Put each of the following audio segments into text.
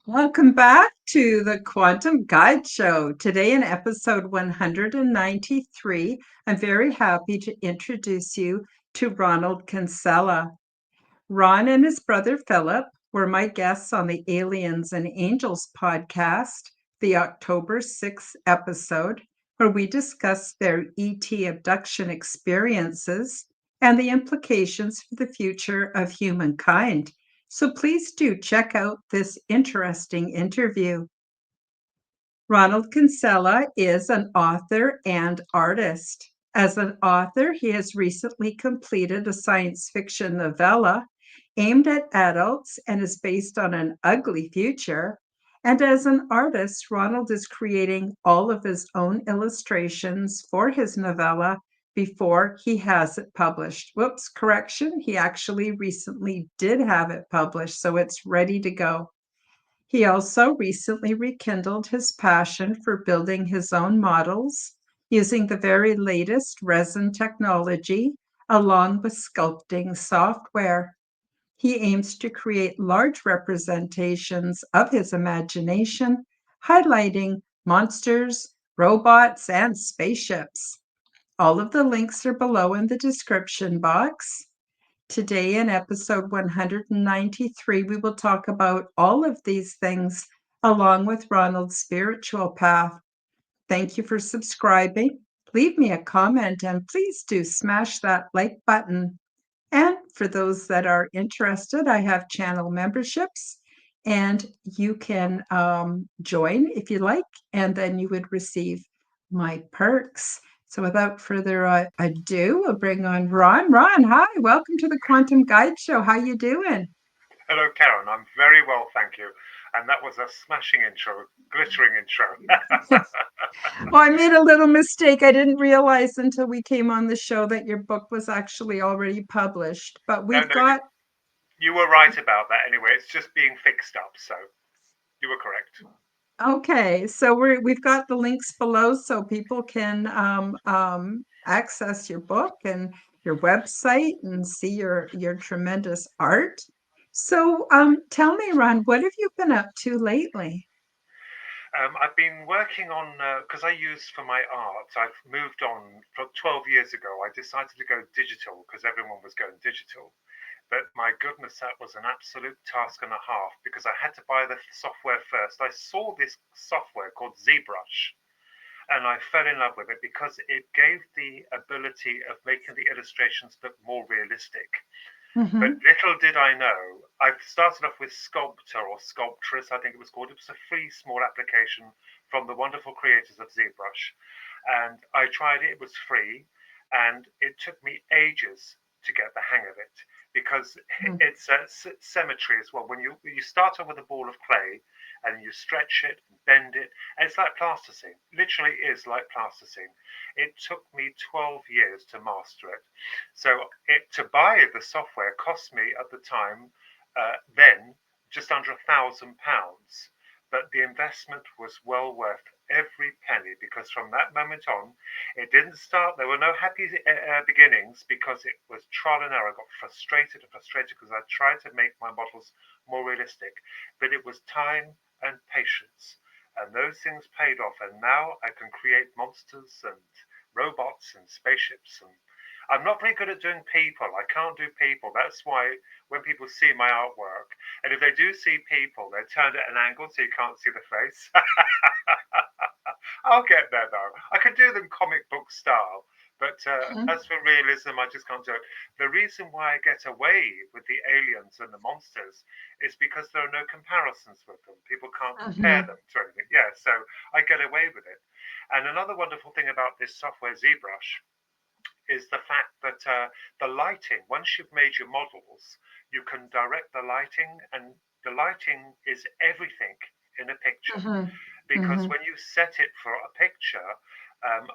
Welcome back to the Quantum Guide Show. Today, in episode 193, I'm very happy to introduce you to Ronald Kinsella. Ron and his brother Philip were my guests on the Aliens and Angels podcast, the October 6th episode, where we discussed their ET abduction experiences and the implications for the future of humankind. So please do check out this interesting interview. Ronald Kinsella is an author and artist. As an author, he has recently completed a science fiction novella aimed at adults and is based on an ugly future. And as an artist, Ronald is creating all of his own illustrations for his novella before he has it published. Whoops, correction. He actually recently did have it published, so it's ready to go. He also recently rekindled his passion for building his own models using the very latest resin technology along with sculpting software. He aims to create large representations of his imagination, highlighting monsters, robots, and spaceships. All of the links are below in the description box. Today, in episode 193, we will talk about all of these things along with Ronald's spiritual path. Thank you for subscribing. Leave me a comment and please do smash that like button. And for those that are interested, I have channel memberships and you can join if you like, and then you would receive my perks. So without further ado, we'll bring on Ron. Ron, hi, welcome to the Quantum Guide Show. How you doing? Hello, Karen. I'm very well, thank you. And that was a smashing intro, glittering intro. Well, I made a little mistake. I didn't realize until we came on the show that your book was actually already published. But No, we've no, you, got you were right about that anyway. It's just being fixed up, so you were correct. Okay, so we've got the links below so people can access your book and your website and see your tremendous art. So tell me, Ron, what have you been up to lately? I've been working on, because I use for my art, I've moved on from 12 years ago. I decided to go digital because everyone was going digital. But my goodness, that was an absolute task and a half because I had to buy the software first. I saw this software called ZBrush and I fell in love with it because it gave the ability of making the illustrations look more realistic. But Hmm. little did I know, I started off with Sculptor or Sculptress, I think it was called. It was a free small application from the wonderful creators of ZBrush. And I tried it, it was free, and it took me ages to get the hang of it because it's a symmetry as well. When you start off with a ball of clay and you stretch it, bend it, and it's like plasticine. Literally is like plasticine. It took me 12 years to master it. So to buy the software cost me at the time then just under £1,000, but the investment was well worth every penny because from that moment on, it didn't start. There were no happy beginnings because it was trial and error. I got frustrated and frustrated because I tried to make my models more realistic, but it was time and patience. And those things paid off, and now I can create monsters and robots and spaceships and I'm not very good at doing people. I can't do people. That's why when people see my artwork, and if they do see people, they're turned at an angle so you can't see the face. I'll get there though. I can do them comic book style, but Hmm. as for realism, I just can't do it. The reason why I get away with the aliens and the monsters is because there are no comparisons with them. People can't compare Hmm. them to anything. Yeah, so I get away with it. And another wonderful thing about this software ZBrush is the fact that the lighting, once you've made your models, you can direct the lighting, and the lighting is everything in a picture. Hmm. Because Hmm. when you set it for a picture,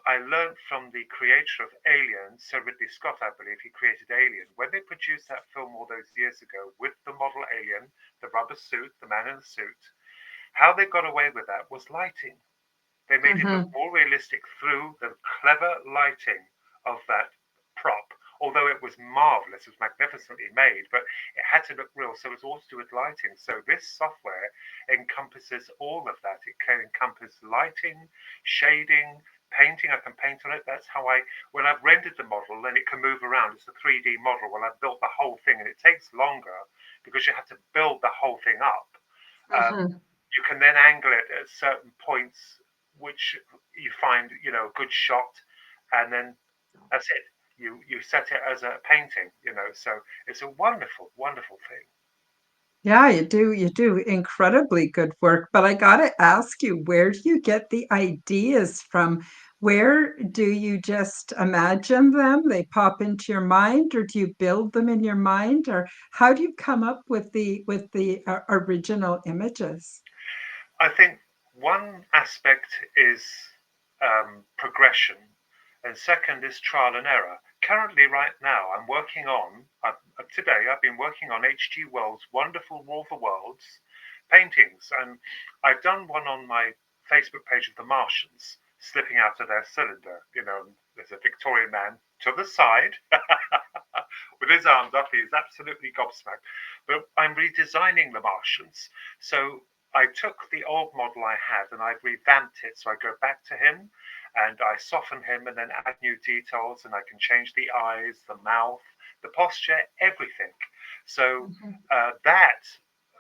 I learned from the creator of Alien, Sir Ridley Scott, I believe he created Alien. When they produced that film all those years ago with the model alien, the rubber suit, the man in the suit, how they got away with that was lighting. They made it look Hmm. more realistic through the clever lighting of that prop although it was marvelous, it was magnificently made, but it had to look real. So it's all to do with lighting. So this software encompasses all of that. It can encompass lighting, shading, painting. I can paint on it. That's how when I've rendered the model, then it can move around. It's a 3D model. Well, I've built the whole thing, and it takes longer because you have to build the whole thing up. Mhm. You can then angle it at certain points, which you find, a good shot, and then that's it. You set it as a painting, So it's a wonderful, wonderful thing. Yeah, you do incredibly good work. But I gotta ask you, where do you get the ideas from? Where do you just imagine them? They pop into your mind, or do you build them in your mind, or how do you come up with the original images? I think one aspect is progression, and second is trial and error. Currently, right now, today I've been working on H.G. Wells' wonderful War of the Worlds paintings, and I've done one on my Facebook page of the Martians slipping out of their cylinder. There's a Victorian man to the side with his arms up. He's absolutely gobsmacked. But I'm redesigning the Martians. So I took the old model I had and I've revamped it. So I go back to him and I soften him and then add new details, and I can change the eyes, the mouth, the posture, everything. So Mhm. that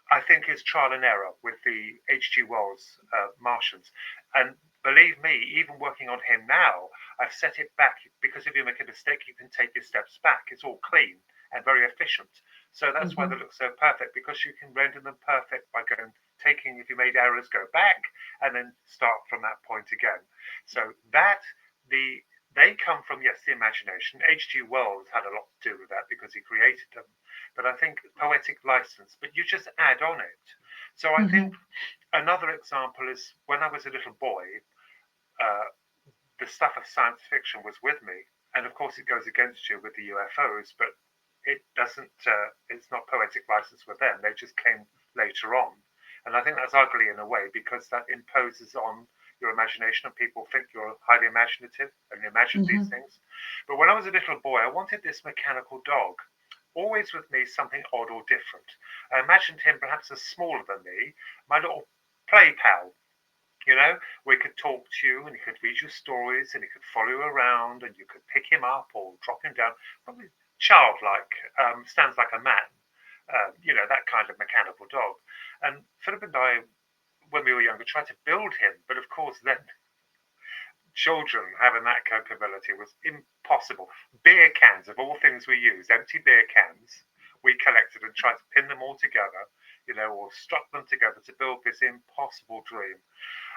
I think is trial and error with the H.G. Wells Martians. And believe me, even working on him now, I've set it back because if you make a mistake, you can take your steps back. It's all clean and very efficient. So that's why they Mhm. look so perfect, because you can render them perfect by taking, if you made errors, go back and then start from that point again. So the they come from, yes, the imagination. H.G. Wells had a lot to do with that because he created them. But I think poetic license, but you just add on it. So I think Mhm. another example is when I was a little boy, uh, the stuff of science fiction was with me, and of course it goes against you with the UFOs, but it doesn't. It's not poetic license with them. They just came later on, and I think that's ugly in a way because that imposes on your imagination, and people think you're highly imaginative and you imagine these Mhm. things. But when I was a little boy, I wanted this mechanical dog. Always with me, something odd or different. I imagined him perhaps as smaller than me, my little play pal, we could talk to you and he could read you stories and he could follow you around and you could pick him up or drop him down. Probably childlike, stands like a man, that kind of mechanical dog. And Philip and I, when we were younger, tried to build him, but of course, then children having that capability was impossible. Beer cans, of all things we use, empty beer cans, we collected and tried to pin them all together, or strap them together to build this impossible dream.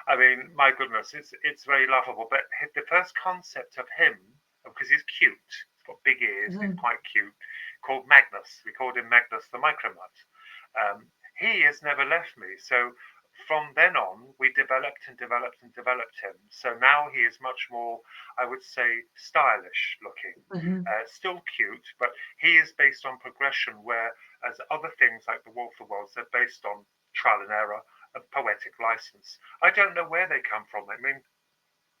I mean, my goodness, it's very laughable. But the first concept of him, because he's cute, he's got big ears, and he's Mhm. quite cute, called Magnus. We called him Magnus the Micromut. He has never left me. So from then on, we developed and developed and developed him. So now he is much more, I would say, stylish looking. Mhm. Still cute, but he is based on progression, whereas other things like the Wolf of Worlds are based on trial and error and poetic license. I don't know where they come from. I mean,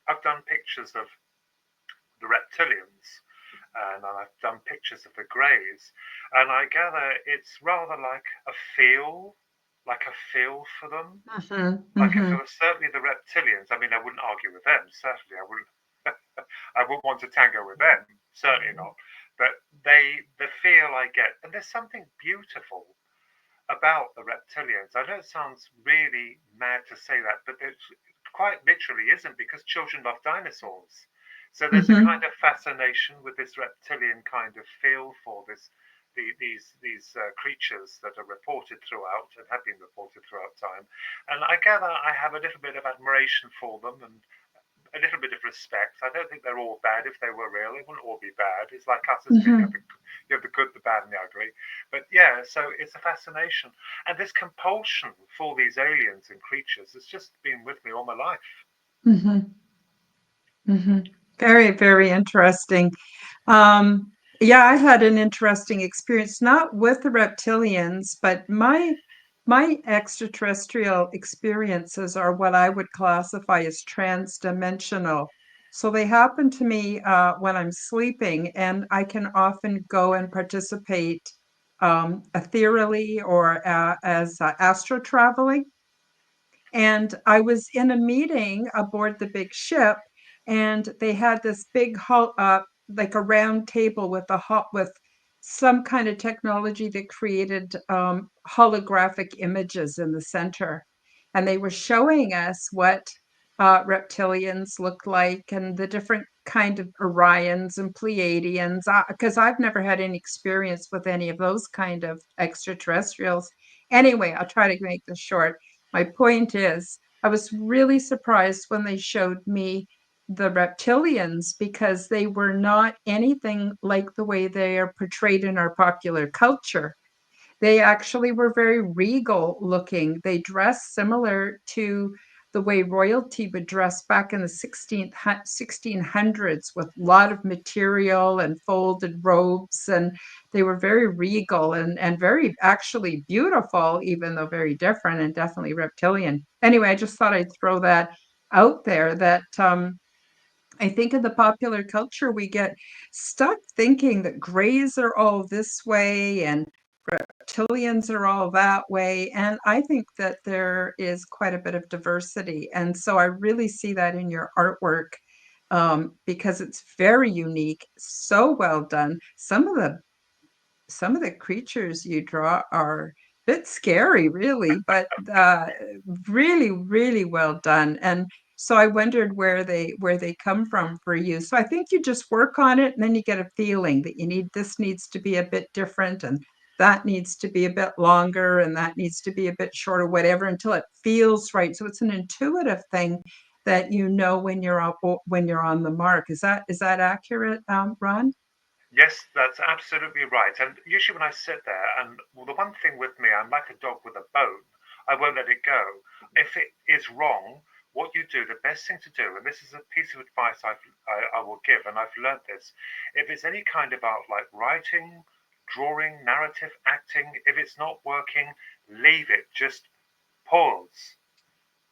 I've done pictures of the reptilians and I've done pictures of the greys, and I gather it's rather like a feel for them. Mhm. Like if it Mhm. was certainly the reptilians, I mean, I wouldn't argue with them. Certainly, I wouldn't. I wouldn't want to tango with them. Certainly not. But the feel I get, and there's something beautiful about the reptilians. I know it sounds really mad to say that, but it quite literally isn't, because children love dinosaurs. So there's a kind Mhm. of fascination with this reptilian kind of feel for these creatures that are reported throughout and have been reported throughout time. And I gather I have a little bit of admiration for them and a little bit of respect. I don't think they're all bad. If they were real, they wouldn't all be bad. It's like us as people. Mhm. You have the good, the bad, and the ugly. But yeah, so it's a fascination. And this compulsion for these aliens and creatures has just been with me all my life. Mhm. Mhm. Very, very interesting. Um, yeah, I had an interesting experience, not with the reptilians, but my extraterrestrial experiences are what I would classify as transdimensional. So they happen to me when I'm sleeping, and I can often go and participate ethereally or as astro traveling. And I was in a meeting aboard the big ship, and they had this big like a round table with with some kind of technology that created holographic images in the center, and they were showing us what reptilians looked like and the different kind of Orions and Pleiadians. Because I've never had any experience with any of those kind of extraterrestrials. Anyway, I'll try to make this short. My point is, I was really surprised when they showed me the reptilians because they were not anything like the way they are portrayed in our popular culture. They actually were very regal looking. They dressed similar to the way royalty would dress back in the 1600s with a lot of material and folded robes. And they were very regal and very actually beautiful, even though very different and definitely reptilian. Anyway, I just thought I'd throw that out there that I think in the popular culture, we get stuck thinking that grays are all this way and reptilians are all that way. And I think that there is quite a bit of diversity. And so I really see that in your artwork because it's very unique, so well done. Some of the creatures you draw are a bit scary, really, but really, really well done. And so I wondered where they come from for you. So I think you just work on it, and then you get a feeling that you need this needs to be a bit different, and that needs to be a bit longer, and that needs to be a bit shorter, whatever, until it feels right. So it's an intuitive thing that you know when you're on the mark. Is that accurate, Ron? Yes, that's absolutely right. And usually when I sit there, and well, the one thing with me, I'm like a dog with a bone. I won't let it go. If it is wrong, what you do, the best thing to do, and this is a piece of advice I will give, and I've learned this. If it's any kind of art like writing, drawing, narrative, acting, if it's not working, leave it. Just pause,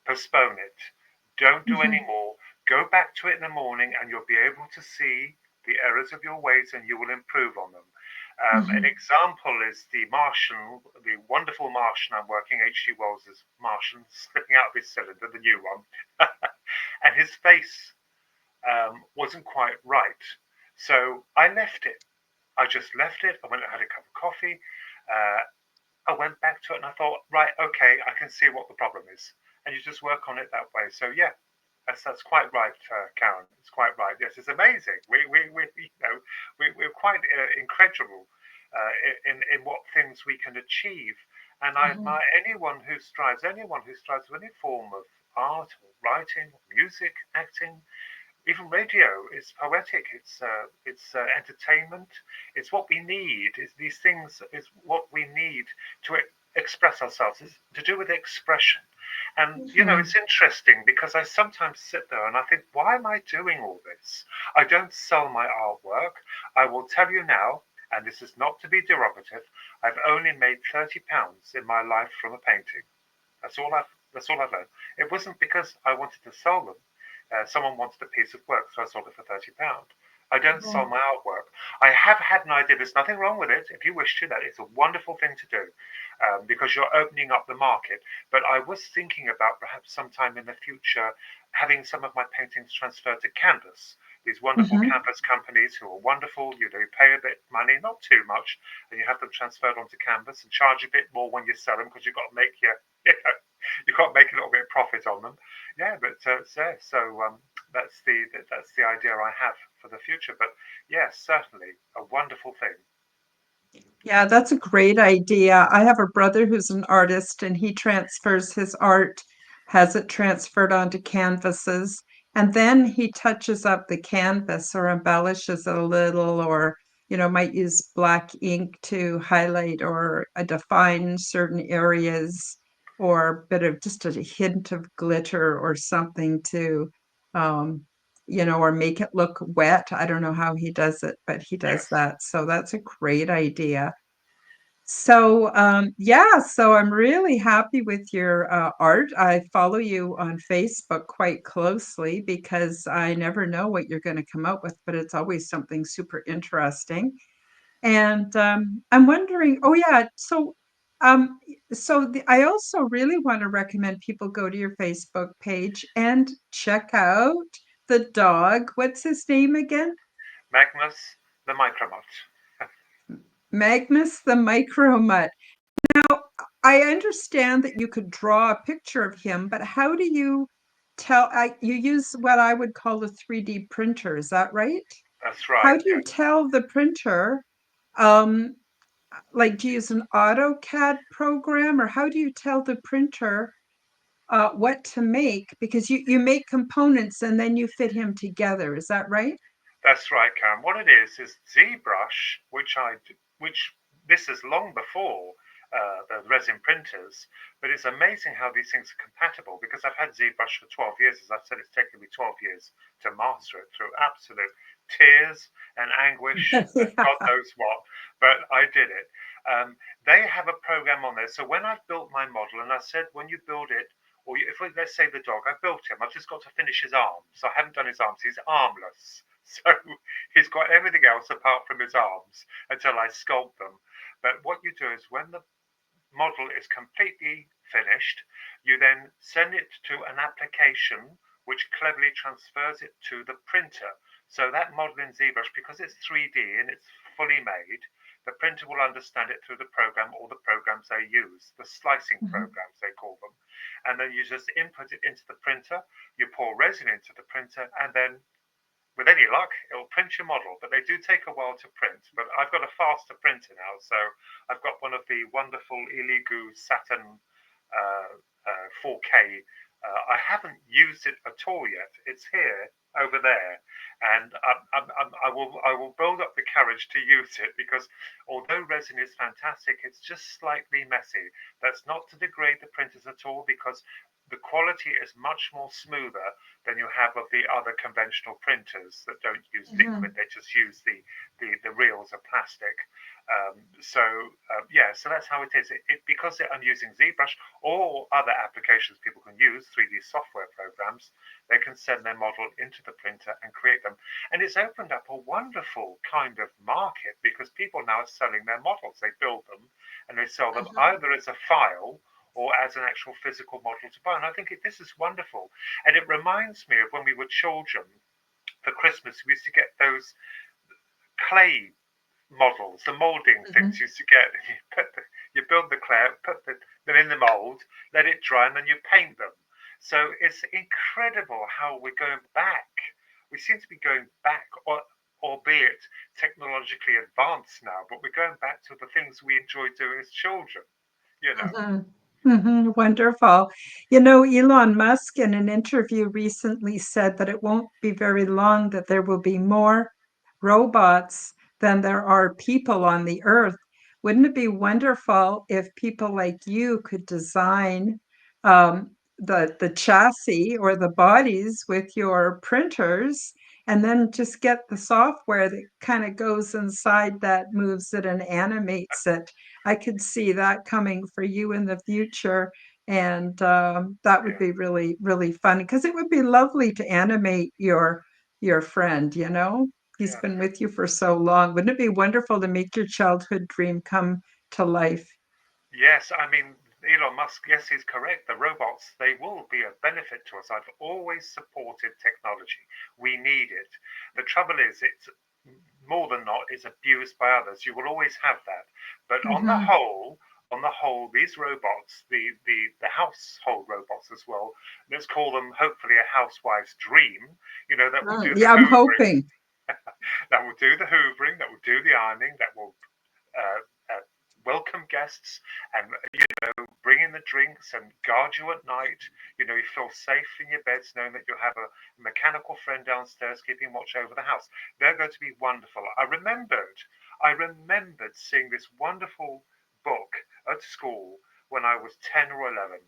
postpone it. Don't do any Mhm. more. Go back to it in the morning and you'll be able to see the errors of your ways and you will improve on them. An Mhm. example is the Martian, the wonderful Martian I'm working, H.G. Wells's Martian, slipping out of his cylinder, the new one. And his face wasn't quite right. So I left it. I just left it. I went and had a cup of coffee. Uh, I went back to it and I thought, right, okay, I can see what the problem is, and you just work on it that way. So yeah, that's quite right, Karen. It's quite right. Yes, it's amazing. We we're quite incredible in what things we can achieve, and I Mhm. admire anyone who strives with any form of art or writing, music, acting, even radio is poetic. It's entertainment. It's what we need. Is these things is what we need to express ourselves. It's to do with expression. And Mhm. it's interesting because I sometimes sit there and I think, why am I doing all this? I don't sell my artwork. I will tell you now, and this is not to be derogative. I've only made £30 in my life from a painting. That's all I've earned. It wasn't because I wanted to sell them. Someone wanted a piece of work, so I sold it for £30. I don't sell Mhm. my artwork. I have had an idea. There's nothing wrong with it. If you wish to, that is a wonderful thing to do because you're opening up the market. But I was thinking about perhaps sometime in the future having some of my paintings transferred to canvas. These wonderful Mhm. canvas companies who are wonderful, you pay a bit money, not too much, and you have them transferred onto canvas and charge a bit more when you sell them because you've got to make your, you can't make a little bit of profit on them. Yeah, but that's the idea I have for the future. But yes, certainly a wonderful thing. Yeah, that's a great idea. I have a brother who's an artist and he transfers his art, has it transferred onto canvases, and then he touches up the canvas or embellishes it a little, or, might use black ink to highlight or define certain areas, or a bit of just a hint of glitter or something to, um, or make it look wet. I don't know how he does it, but he does Yes. that. So that's a great idea. So I'm really happy with your art. I follow you on Facebook quite closely because I never know what you're going to come out with, but it's always something super interesting. And I'm wondering, oh yeah, um, I also really want to recommend people go to your Facebook page and check out the dog. What's his name again? Magnus the Micromut. Magnus the Micromut. Now, I understand that you could draw a picture of him, but how do you tell? You use what I would call a 3D printer, is that right? That's How right, do you yes. tell the printer, um, like, do you use an AutoCAD program, or how do you tell the printer what to make? Because you make components and then you fit him together, is that right? That's right, Karen. What it is ZBrush, which this is long before the resin printers, but it's amazing how these things are compatible because I've had ZBrush for 12 years. As I've said, it's taken me 12 years to master it through absolute tears and anguish and God Yeah. knows what, but I did it. They have a program on there. So when I've built my model, and I said, when you build it, or if let's say the dog, I built him, I've just got to finish his arms. So I haven't done his arms. He's armless. So he's got everything else apart from his arms until I sculpt them. But what you do is when the model is completely finished, you then send it to an application which cleverly transfers it to the printer. So that model in ZBrush, because it's 3D and it's fully made, the printer will understand it through the program or the programs they use, the slicing Mhm. programs they call them. And then you just input it into the printer, you pour resin into the printer, and then with any luck, it'll print your model, but they do take a while to print. But I've got a faster printer now, so I've got one of the wonderful Elegoo Saturn 4K. I haven't used it at all yet. It's here over there, and I will build up the courage to use it because although resin is fantastic, it's just slightly messy. That's not to degrade the printers at all because the quality is much more smoother than you have of the other conventional printers that don't use liquid. Mhm. They just use the reels of plastic. Yeah, so that's how it is. Because I'm using ZBrush or other applications people can use, 3D software programs, they can send their model into the printer and create them. And it's opened up a wonderful kind of market because people now are selling their models. They build them and they sell them Mhm. either as a file or as an actual physical model to buy. And I think this is wonderful. And it reminds me of when we were children for Christmas, we used to get those clay models, the molding things Mhm. you used to get. You build the clay, them in the mold, let it dry, and then you paint them. So it's incredible how we're going back. We seem to be going back, albeit technologically advanced now, but we're going back to the things we enjoyed doing as children, you know. Mhm. Mhm. Wonderful. You know, Elon Musk in an interview recently said that it won't be very long that there will be more robots than there are people on the earth. Wouldn't it be wonderful if people like you could design the chassis or the bodies with your printers and then just get the software that kind of goes inside that, moves it and animates it? I could see that coming for you in the future. And that would Yeah, be really, really fun because it would be lovely to animate your friend, you know? He's yeah. been with you for so long. Wouldn't it be wonderful to make your childhood dream come to life? Yes, I mean, Elon Musk, yes, he's correct. The robots, they will be a benefit to us. I've always supported technology. We need it. The trouble is, it's more than not, is abused by others. You will always have that. But Mhm. on the whole, these robots, the household robots as well, let's call them hopefully a housewife's dream, that will do the Yeah, I'm hoovering, hoping. that will do the hoovering, that will do the ironing, that will uh, welcome guests and bring in the drinks and guard you at night. You feel safe in your beds knowing that you have a mechanical friend downstairs keeping watch over the house. They're going to be wonderful. I remembered seeing this wonderful book at school when I was 10 or 11.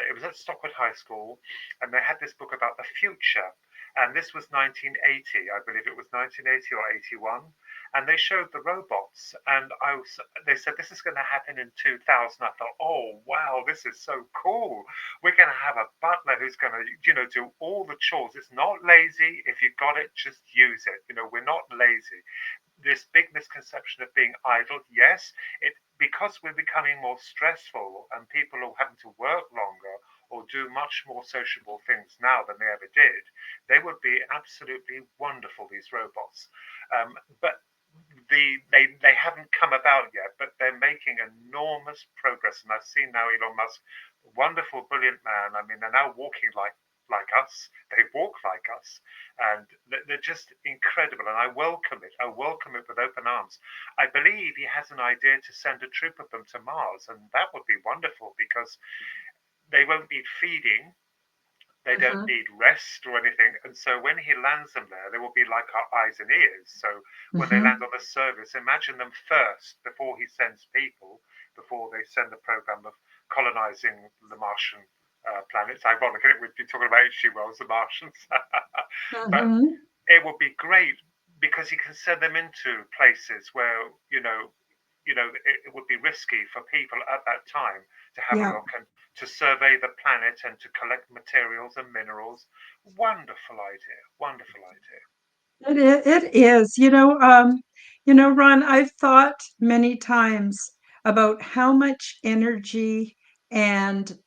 It was at Stockwood High School, and they had this book about the future. And this was 1980, I believe it was 1980 or 81. And they showed the robots, and they said this is going to happen in 2000. I thought, oh wow, this is so cool. We're going to have a butler who's going to, do all the chores. It's not lazy. If you got it, just use it. We're not lazy. This big misconception of being idle, yes, because we're becoming more stressful and people are having to work longer or do much more sociable things now than they ever did, they would be absolutely wonderful, these robots. But they haven't come about yet, but they're making enormous progress. And I've seen now Elon Musk, wonderful, brilliant man. I mean, they're now walking like us. They walk like us, and they're just incredible. And I welcome it. I welcome it with open arms. I believe he has an idea to send a troop of them to Mars, and that would be wonderful because they won't need feeding. They don't Mm-hmm. need rest or anything. And so when he lands them there, they will be like our eyes and ears. So when they land Mm-hmm. on the surface, imagine them first before he sends people, before they send the program of colonizing the Martian planet. It's ironic, it would be talking about H.G. Wells, the Martians. But Mm-hmm. it would be great because he can send them into places where, it would be risky for people at that time to have a Yeah. look and to survey the planet and to collect materials and minerals. Wonderful idea. Wonderful idea. It is. Ron, I've thought many times about how much energy and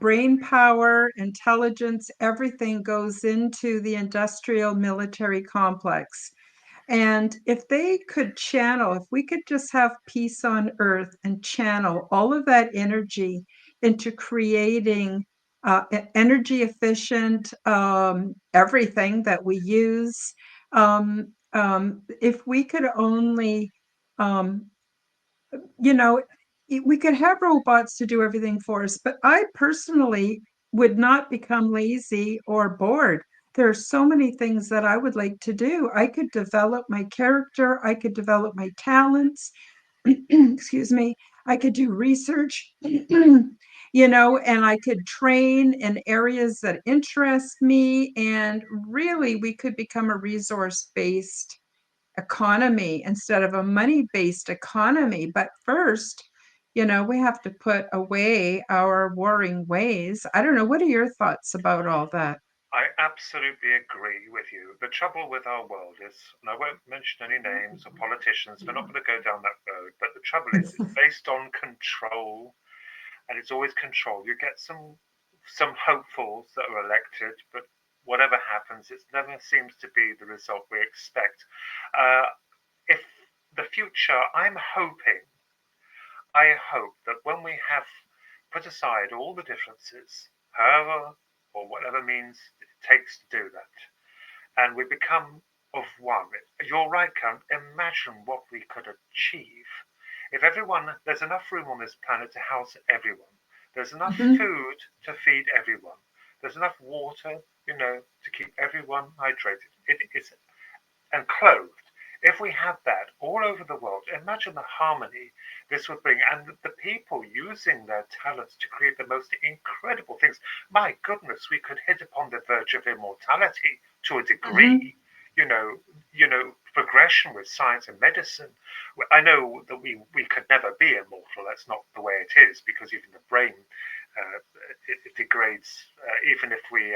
brain power, intelligence, everything goes into the industrial military complex. And if they could channel, if we could just have peace on earth and channel all of that energy into creating energy efficient everything that we use, if we could only, um, you know, we could have robots to do everything for us, but I personally would not become lazy or bored. There are so many things that I would like to do. I could develop my character, I could develop my talents, excuse me, I could do research, and I could train in areas that interest me. And really, we could become a resource based economy instead of a money based economy. But first, we have to put away our warring ways. I don't know. What are your thoughts about all that? I absolutely agree with you. The trouble with our world is, and I won't mention any names or politicians, we're not going to go down that road, but the trouble is it's based on control, and it's always control. You get some hopefuls that are elected, but whatever happens, it never seems to be the result we expect. Uh, if the future, I hope that when we have put aside all the differences, however or whatever means it takes to do that, and we become of one. You're right, Karen. Imagine what we could achieve if there's enough room on this planet to house everyone. There's enough Mhm. food to feed everyone. There's enough water, to keep everyone hydrated. It is and clothed. If we had that all over the world, imagine the harmony this would bring and the people using their talents to create the most incredible things. My goodness, we could hit upon the verge of immortality to a Mhm. degree. Progression with science and medicine. I know that we could never be immortal. That's not the way it is because even the brain uh, it degrades even if we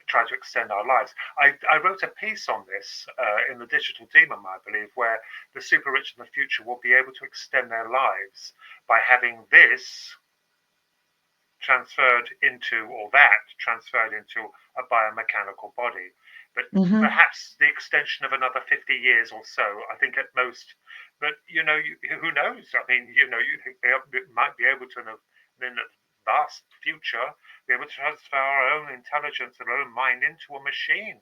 try to extend our lives. I wrote a piece on this in the Digital Demon, I believe, where the super rich in the future will be able to extend their lives by having this transferred into, or that transferred into a biomechanical body. But Mhm. perhaps the extension of another 50 years or so, I think at most. But, who knows? I mean, they might be able to, in the vast future, be able to transfer our own intelligence and our own mind into a machine.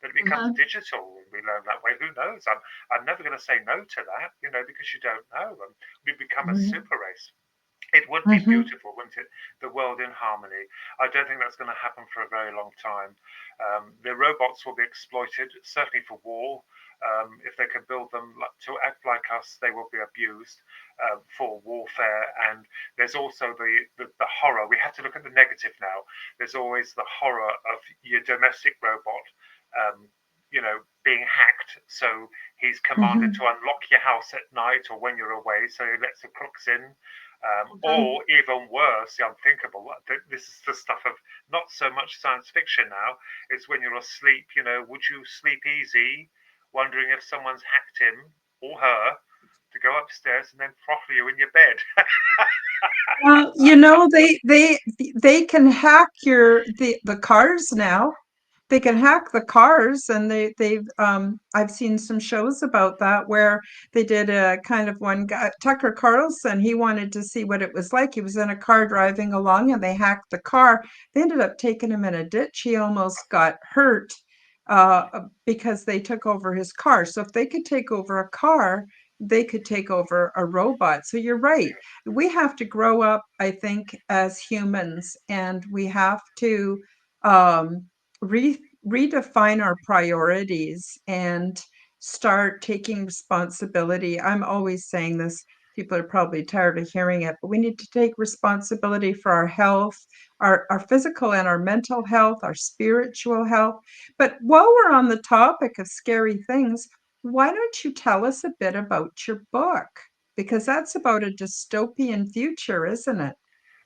That it becomes Mhm. digital and we learn that way. Who knows? I'm never going to say no to that, because you don't know. And we become a Mhm. super race. It would be Mhm. beautiful, wouldn't it? The world in harmony. I don't think that's going to happen for a very long time. The robots will be exploited, certainly for war. If they can build them to act like us, they will be abused for warfare. And there's also the horror. We have to look at the negative now. There's always the horror of your domestic robot being hacked. So he's commanded Mhm. to unlock your house at night or when you're away, so he lets the crooks in. Mhm. Or even worse, the unthinkable. This is the stuff of not so much science fiction now. It's when you're asleep. Would you sleep easy, wondering if someone's hacked him or her to go upstairs and then throttle you in your bed? Well, they can hack the cars now. They can hack the cars, and they've I've seen some shows about that where they did a kind of one guy, Tucker Carlson, he wanted to see what it was like. He was in a car driving along and they hacked the car. They ended up taking him in a ditch. He almost got hurt because they took over his car. So if they could take over a car, they could take over a robot. So you're right. We have to grow up, I think, as humans, and we have to um, redefine our priorities and start taking responsibility. I'm always saying this. People are probably tired of hearing it, but we need to take responsibility for our health, our physical and our mental health, our spiritual health. But while we're on the topic of scary things, why don't you tell us a bit about your book? Because that's about a dystopian future, isn't it?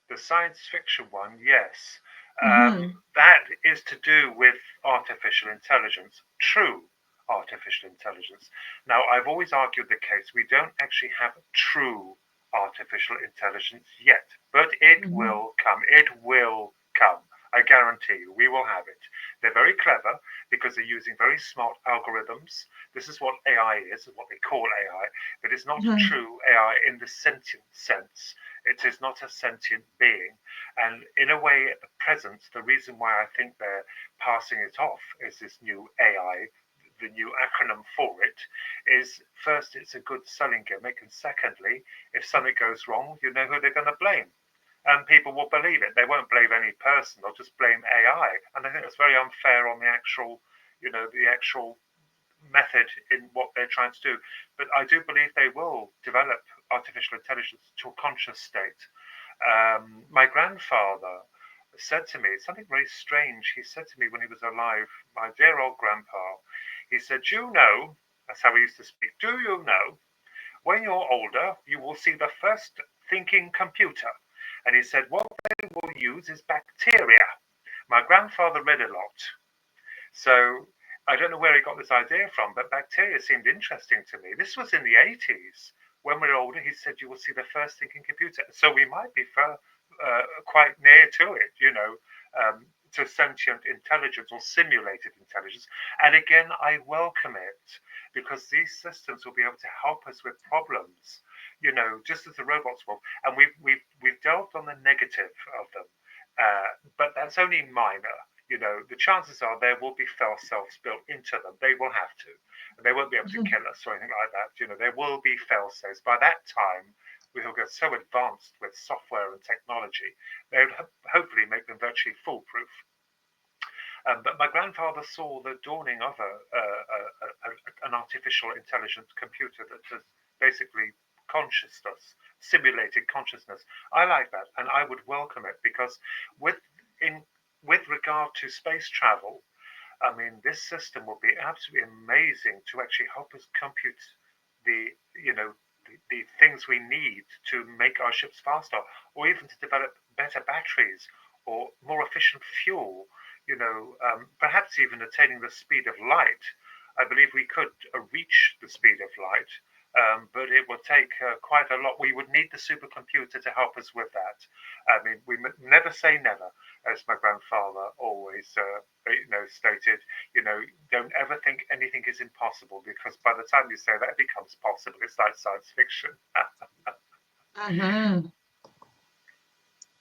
The science fiction one, yes. Hmm. That is to do with artificial intelligence, true artificial intelligence. Now, I've always argued the case we don't actually have true artificial intelligence yet, but it Hmm. will come. It will come. I guarantee you, we will have it. They're very clever because they're using very smart algorithms. This is what AI is, what they call AI, but it's not Hmm. true AI in the sentient sense. It is not a sentient being. And in a way, at the present, the reason why I think they're passing it off as this new AI, the new acronym for it, is first, it's a good selling gimmick. And secondly, if something goes wrong, you know who they're going to blame. And people will believe it. They won't blame any person, they'll just blame AI. And I think that's very unfair on the actual method in what they're trying to do. But I do believe they will develop artificial intelligence to a conscious state. My grandfather said to me something very strange. He said to me when he was alive, my dear old grandpa, he said, "You know," that's how he used to speak, "do you know, when you're older, you will see the first thinking computer?" And he said, "What they will use is bacteria." My grandfather read a lot. So I don't know where he got this idea from, but bacteria seemed interesting to me. This was in the 80s. When we're older, he said you will see the first thinking computer. So we might be quite near to it, to sentient intelligence or simulated intelligence. And again, I welcome it because these systems will be able to help us with problems, just as the robots will. And we've delved on the negative of them, but that's only minor. The chances are there will be fail safes built into them. They will have to. And they won't be able to kill us or anything like that. There will be fail safes. By that time, we will get so advanced with software and technology, they would hopefully make them virtually foolproof. But my grandfather saw the dawning of an artificial intelligent computer that has basically consciousness, simulated consciousness. I like that, and I would welcome it because with in with regard to space travel, I mean, this system will be absolutely amazing to actually help us compute the you know the things we need to make our ships faster, or even to develop better batteries or more efficient fuel. Perhaps even attaining the speed of light. I believe we could reach the speed of light, but it would take quite a lot. We would need the supercomputer to help us with that. I mean, we never say never, as my grandfather always, stated. Don't ever think anything is impossible because by the time you say that, it becomes possible. It's like science fiction. Hmm.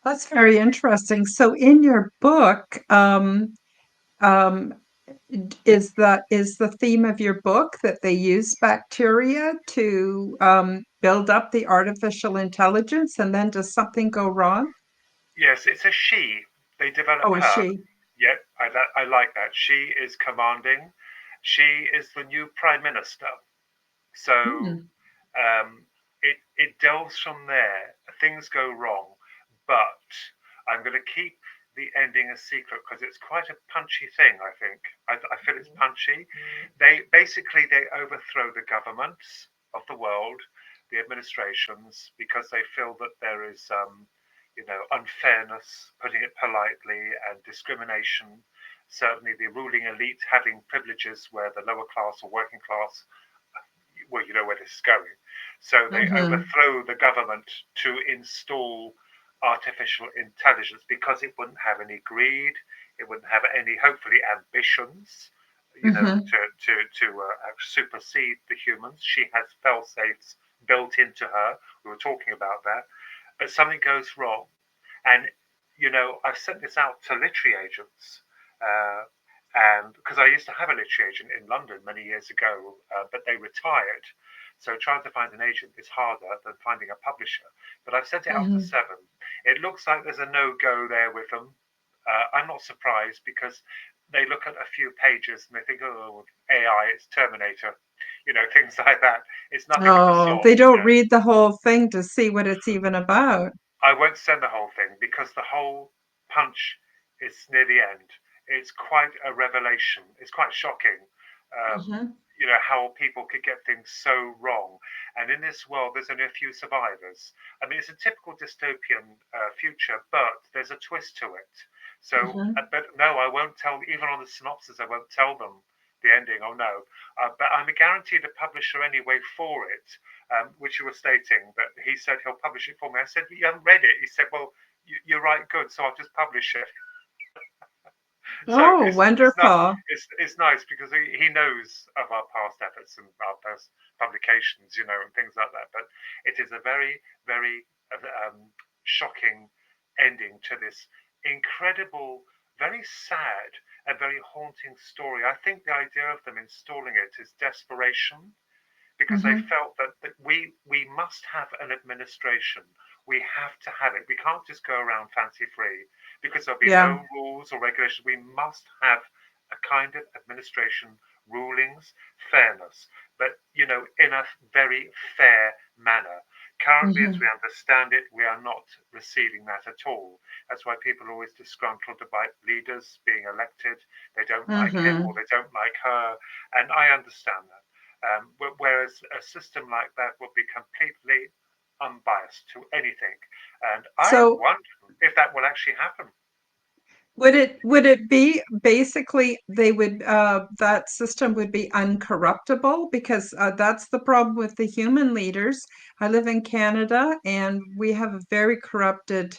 That's very interesting. So in your book, um, is the theme of your book that they use bacteria to build up the artificial intelligence, and then does something go wrong? Yes, it's a she. They develop Oh, is her. she? Yep, I like that. She is commanding. She is the new prime minister. So Hmm. it delves from there. Things go wrong, but I'm going to keep the ending a secret because it's quite a punchy thing. I feel it's punchy. They overthrow the governments of the world, the administrations, because they feel that there is unfairness, putting it politely, and discrimination. Certainly, the ruling elite having privileges where the lower class or working class, well, you know where this is going. So they Mm-hmm. overthrow the government to install artificial intelligence because it wouldn't have any greed, it wouldn't have any, hopefully, ambitions, Mm-hmm. supersede the humans. She has fail safes built into her. We were talking about that, but something goes wrong, and I've sent this out to literary agents. Uh, and because I used to have a literary agent in London many years ago, but they retired. So trying to find an agent is harder than finding a publisher. But I've sent it out to Mm-hmm. 7. It looks like there's a no-go there with them. I'm not surprised because they look at a few pages and they think, oh, AI, it's Terminator, things like that. It's nothing of the Oh, sort. they don't read the whole thing to see what it's even about. I won't send the whole thing because the whole punch is near the end. It's quite a revelation. It's quite shocking, Mm-hmm. how people could get things so wrong. And in this world, there's only a few survivors. I mean, it's a typical dystopian future, but there's a twist to it. So, Mm-hmm. but no, I won't tell, even on the synopsis, I won't tell them the ending. Oh, no. But I'm guaranteed a publisher anyway for it, which you were stating that he said he'll publish it for me. I said, but you haven't read it. He said, well, you're right, good, so I'll just publish it. So Oh, it's not wonderful. it's nice because he knows of our past efforts and our past publications, and things like that. But it is a very, very shocking ending to this incredible, very sad and very haunting story. I think the idea of them installing it is desperation because they Mm-hmm. felt that we must have an administration. We have to have it. We can't just go around fancy free because there'll be Yeah. no rules or regulations. We must have a kind of administration, rulings, fairness, but in a very fair manner. Currently, as Mm-hmm. we understand it, we are not receiving that at all. That's why people are always disgruntled about leaders being elected. They don't like him or Mm-hmm. they don't like her, and I understand that. Whereas a system like that would be completely unbiased to anything. And I So wonder if that will actually happen. would it be basically they would that system would be uncorruptible because that's the problem with the human leaders. I live in Canada and we have a very corrupted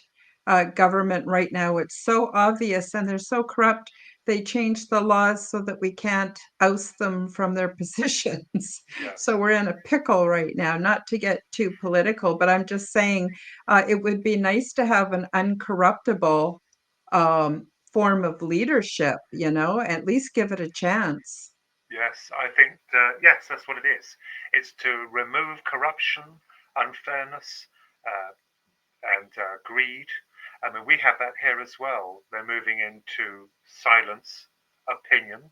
government right now. It's so obvious and they're so corrupt. They changed the laws so that we can't oust them from their positions. So Yes. we're in a pickle right now. Not to get too political, but I'm just saying it would be nice to have an uncorruptible form of leadership, at least give it a chance. Yes, I think, yes, that's what it is. It's to remove corruption, unfairness, uh, and greed. I mean, we have that here as well. They're moving into silence, opinion.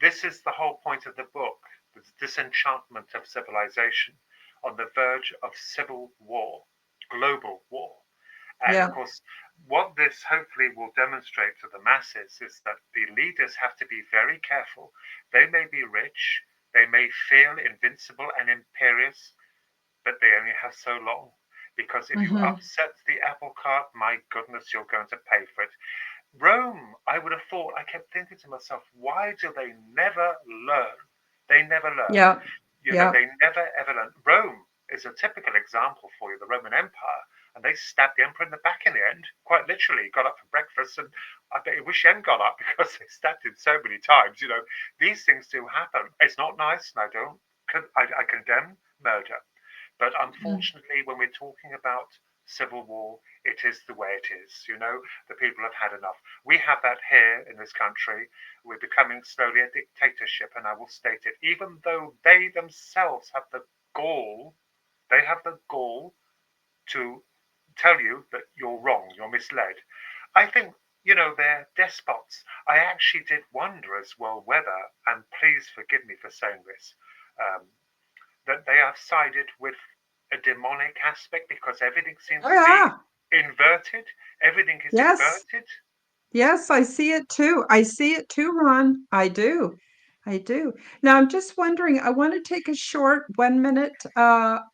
This is the whole point of the book, the disenchantment of civilization on the verge of civil war, global war. And of Yeah. course, what this hopefully will demonstrate to the masses is that the leaders have to be very careful. They may be rich, they may feel invincible and imperious, but they only have so long. Because if you Hmm. upset the apple cart, my goodness, you're going to pay for it. Rome, I would have thought, I kept thinking to myself, why do they never learn? They never learn. Yeah. Yeah. They never ever learn. Rome is a typical example for you, the Roman Empire, and they stabbed the emperor in the back in the end, quite literally. Got up for breakfast, and I bet he wish he hadn't got up because they stabbed him so many times. These things do happen. It's not nice, and I condemn murder. But Mm. unfortunately, when we're talking about civil war, it is the way it is. The people have had enough. We have that here in this country. We're becoming slowly a dictatorship, and I will state it. Even though they themselves have the gall, they have the gall to tell you that you're wrong, you're misled. I think, they're despots. I actually did wonder as well whether, and please forgive me for saying this, um, that they have sided with a demonic aspect because everything seems Oh, to be yeah. inverted. Everything is Yes. inverted. Yes, I see it too. I see it too, Ron. I do. I do. Now I'm just wondering, I want to take a short 1 minute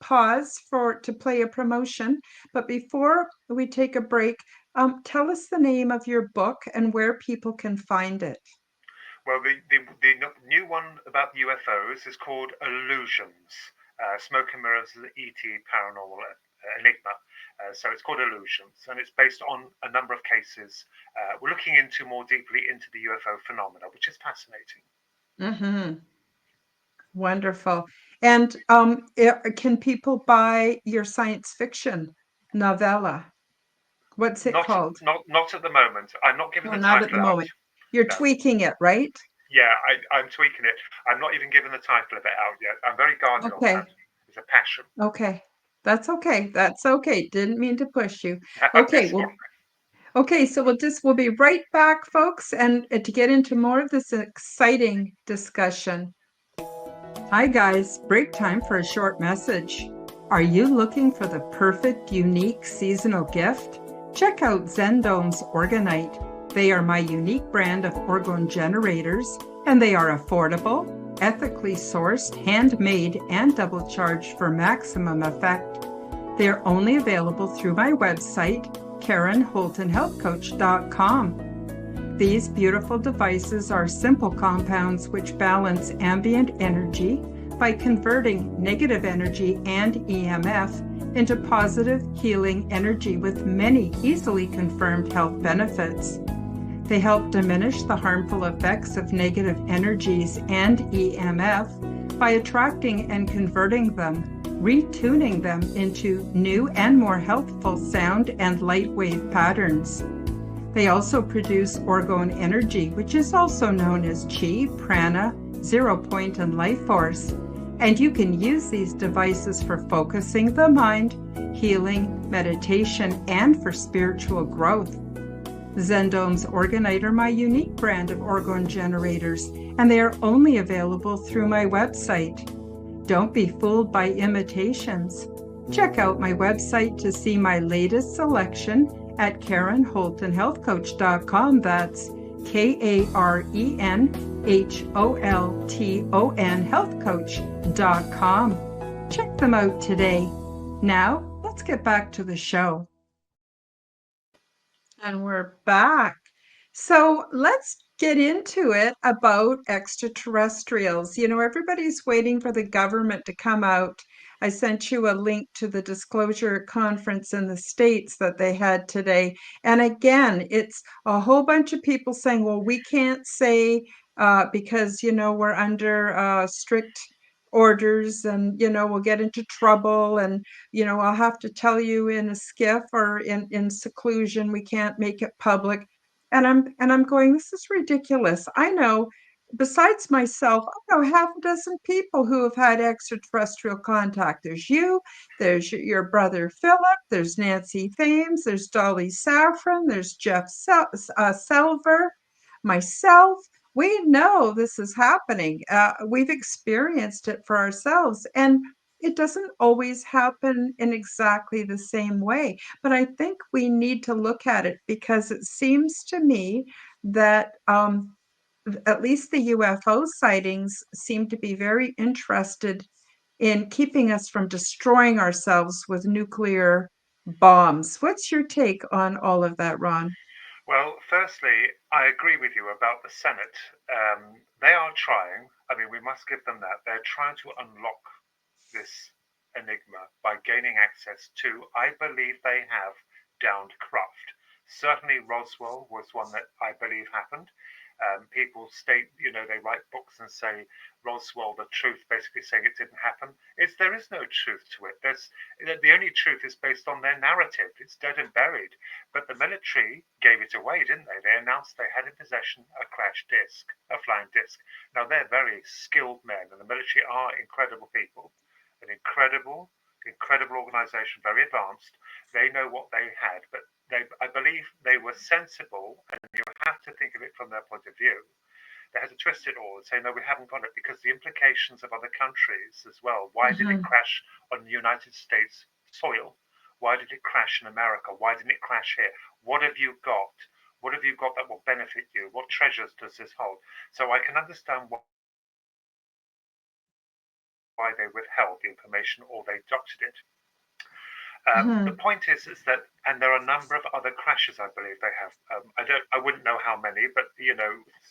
pause for to play a promotion. But before we take a break, tell us the name of your book and where people can find it. Well, the new one about UFOs is called Illusions, Smoke and Mirrors, the ET Paranormal Enigma. So it's called Illusions, and it's based on a number of cases. We're looking into more deeply into the UFO phenomena, which is fascinating. Hmm. Wonderful. And can people buy your science fiction novella? What's it Not called? not not at the moment. I'm not giving No, the not at the title out. moment. You're No. tweaking it, right? Yeah, I'm tweaking it. I'm not even giving the title of it out yet. I'm very guarded on that. Okay. It's a passion. Okay. That's okay. That's okay. Didn't mean to push you. Okay. It's all Well, okay. So we'll be right back, folks, and to get into more of this exciting discussion. Hi, guys. Break time for a short message. Are you looking for the perfect, unique seasonal gift? Check out Zendome's Orgonite. They are my unique brand of orgone generators, and they are affordable, ethically sourced, handmade, and double charged for maximum effect. They are only available through my website, KarenHoltonHealthCoach.com. These beautiful devices are simple compounds which balance ambient energy by converting negative energy and EMF into positive healing energy with many easily confirmed health benefits. They help diminish the harmful effects of negative energies and EMF by attracting and converting them, retuning them into new and more healthful sound and light wave patterns. They also produce orgone energy, which is also known as chi, prana, zero point, and life force. And you can use these devices for focusing the mind, healing, meditation, and for spiritual growth. Zendome's Orgonite are my unique brand of orgone generators, and they are only available through my website. Don't be fooled by imitations. Check out my website to see my latest selection at KarenHoltonHealthCoach.com. That's KarenHolton HealthCoach.com. Check them out today. Now, let's get back to the show. And we're back. So let's get into it about extraterrestrials. You know, everybody's waiting for the government to come out. I sent you a link to the disclosure conference in the States that they had today. And again, it's a whole bunch of people saying, well, we can't say because, you know, we're under strict orders and, you know, we'll get into trouble and you know, I'll have to tell you in a skiff or in seclusion, we can't make it public. And I'm going, this is ridiculous. I know, besides myself, I know half a dozen people who have had extraterrestrial contact. There's you, there's your brother Philip, there's Nancy Thames, there's Dolly Saffron, there's Jeff Selver, myself. We know this is happening. We've experienced it for ourselves. And it doesn't always happen in exactly the same way, but I think we need to look at it because it seems to me that at least the UFO sightings seem to be very interested in keeping us from destroying ourselves with nuclear bombs. What's your take on all of that, Ron? Well, firstly, I agree with you about the Senate. They are trying. I mean, we must give them that. They're trying to unlock this enigma by gaining access to, I believe they have downed craft. Certainly, Roswell was one that I believe happened. People state, you know, they write books and say Roswell, the truth, basically saying it didn't happen. There is no truth to it. The only truth is based on their narrative. It's dead and buried. But the military gave it away, didn't they? They announced they had in possession a crash disc, a flying disc. Now they're very skilled men, and the military are incredible people, an incredible organization, very advanced. They know what they had, but I believe they were sensible, and you have to think of it from their point of view. They had to twist it all and say, no, we haven't got it because the implications of other countries as well. Why did it Mhm. crash on the United States soil? Why did it crash in America? Why didn't it crash here? What have you got? What have you got that will benefit you? What treasures does this hold? So I can understand why they withheld the information or they doctored it. The Mhm. point is that, and there are a number of other crashes I believe they have. I wouldn't know how many, but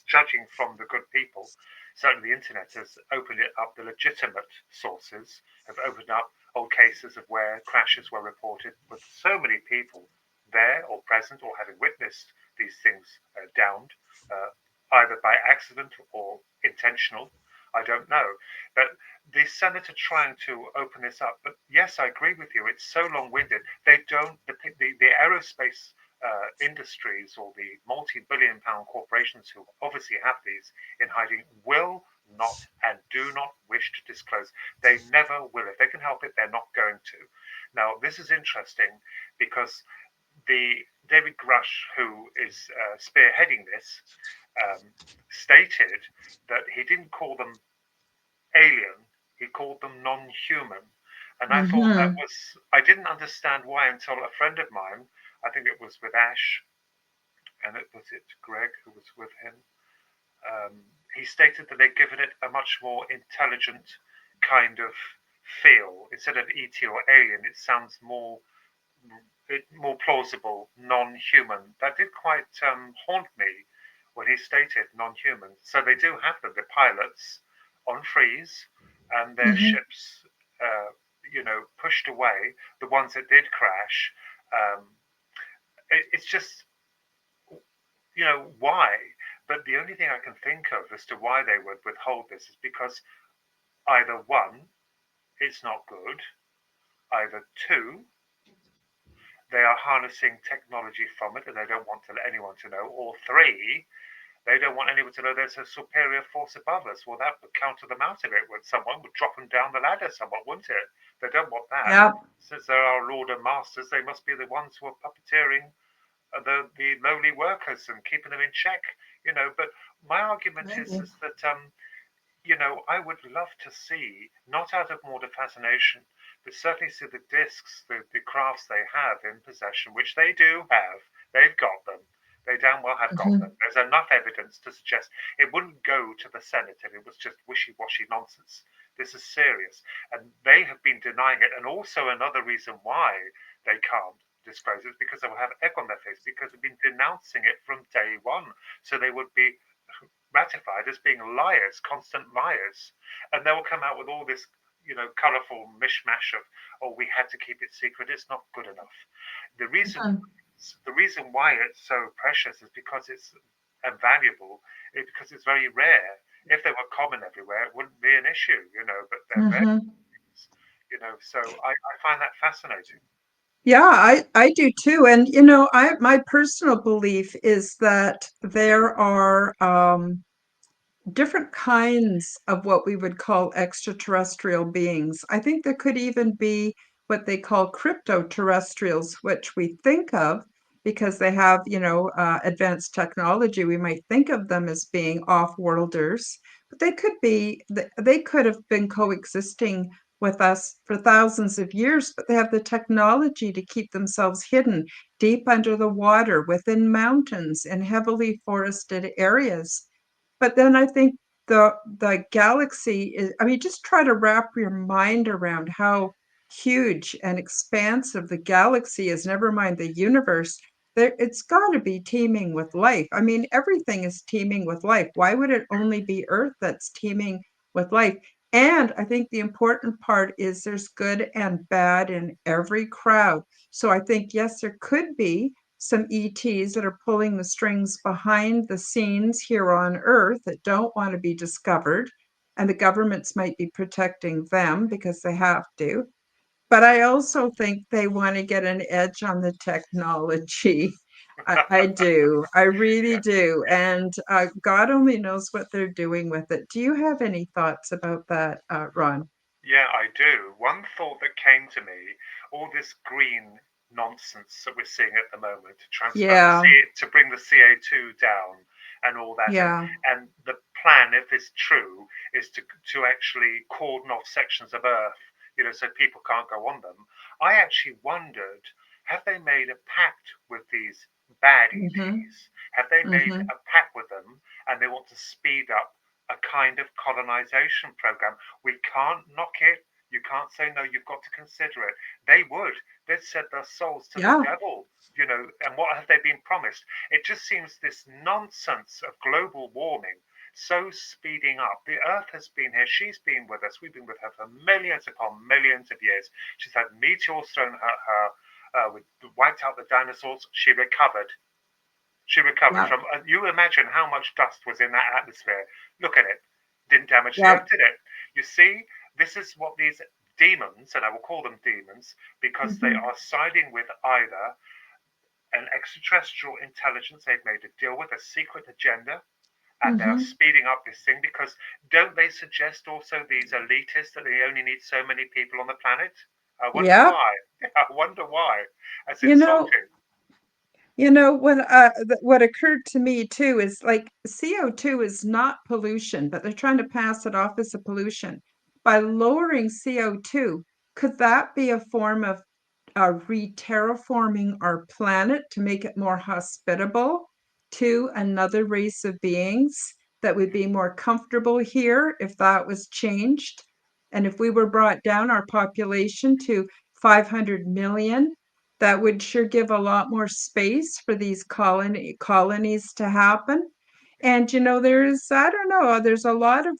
judging from the good people, certainly the internet has opened it up. The legitimate sources have opened up old cases of where crashes were reported with so many people there or present or having witnessed these things downed, uh, either by accident or intentional. I don't know, but the senator trying to open this up. But yes, I agree with you. It's so long-winded. They don't the aerospace industries or the multi-billion-pound corporations who obviously have these in hiding will not and do not wish to disclose. They never will. If they can help it, they're not going to. Now, this is interesting because the David Grush, who is spearheading this, stated that he didn't call them alien. He called them non-human. And I thought that Mhm. was, I didn't understand why until a friend of mine, I think it was with Ash, and it was Greg who was with him. He stated that they'd given it a much more intelligent kind of feel. Instead of ET or alien, it sounds more plausible, non-human. That did quite haunt me when he stated non-human. So they do have them, the pilots on freeze, and their Mhm. ships, pushed away. The ones that did crash. Um, it's just, why? But the only thing I can think of as to why they would withhold this is because either one, it's not good. Either two, they are harnessing technology from it and they don't want to let anyone to know. Or three, they don't want anyone to know there's a superior force above us. Well, that would counter them out of it. Would someone would drop them down the ladder? Someone wouldn't it? They don't want that. Yep. Since they're our lord and masters, they must be the ones who are puppeteering the lowly workers and keeping them in check. But my argument Maybe. is that I would love to see, not out of more fascination, but certainly see the discs, the crafts they have in possession, which they do have. They've got them. They damn well have got them. Mhm. There's enough evidence to suggest it wouldn't go to the Senate if it was just wishy-washy nonsense. This is serious. And they have been denying it. And also another reason why they can't disclose it is because they will have egg on their face, because they've been denouncing it from day one. So they would be ratified as being liars, constant liars, and they will come out with all this, colourful mishmash of, oh, we had to keep it secret. It's not good enough. The reason, Mhm. the reason why it's so precious is because it's and valuable, is because it's very rare. If they were common everywhere, it wouldn't be an issue, but they're rare, Mhm. So I find that fascinating. Yeah, I do too. And I my personal belief is that there are different kinds of what we would call extraterrestrial beings. I think there could even be what they call crypto-terrestrials, which we think of because they have, advanced technology. We might think of them as being off-worlders, but they could have been coexisting with us for thousands of years, but they have the technology to keep themselves hidden deep under the water, within mountains, in heavily forested areas. But then I think the galaxy is, I mean, just try to wrap your mind around how huge and expansive the galaxy is, never mind the universe. It's got to be teeming with life. I mean, everything is teeming with life. Why would it only be Earth that's teeming with life? And I think the important part is there's good and bad in every crowd. So I think, yes, there could be some ETs that are pulling the strings behind the scenes here on Earth that don't want to be discovered. And the governments might be protecting them because they have to. But I also think they want to get an edge on the technology. I do. I really Yeah. do. And God only knows what they're doing with it. Do you have any thoughts about that, Ron? Yeah, I do. One thought that came to me, all this green nonsense that we're seeing at the moment to transfer Yeah. to bring the CO2 down and all that, Yeah. and the plan, if it's true, is to actually cordon off sections of Earth, so people can't go on them. I actually wondered, have they made a pact with these bad Mhm. ETs? Have they made Mhm. a pact with them and they want to speed up a kind of colonization program? We can't knock it. You can't say no, you've got to consider it. They would. They'd send their souls to the Yeah. devil, and what have they been promised? It just seems this nonsense of global warming so speeding up. The Earth has been here. She's been with us. We've been with her for millions upon millions of years. She's had meteors thrown at her. We wiped out the dinosaurs. She recovered. She recovered Yeah. from. You imagine how much dust was in that atmosphere. Look at it. Didn't damage the Yeah. Earth, did it? You see, this is what these demons, and I will call them demons, because they Mhm. are siding with either an extraterrestrial intelligence they've made a deal with, a secret agenda, and they're Mhm. speeding up this thing because don't they suggest also these elitists that they only need so many people on the planet? I wonder Yeah. why. I wonder why. That's You know, insulting. what occurred to me too is like CO2 is not pollution, but they're trying to pass it off as a pollution. By lowering CO2, could that be a form of re-terraforming our planet to make it more hospitable to another race of beings that would be more comfortable here if that was changed? And if we were brought down our population to 500 million, that would sure give a lot more space for these colonies to happen. And there's, I don't know, there's a lot of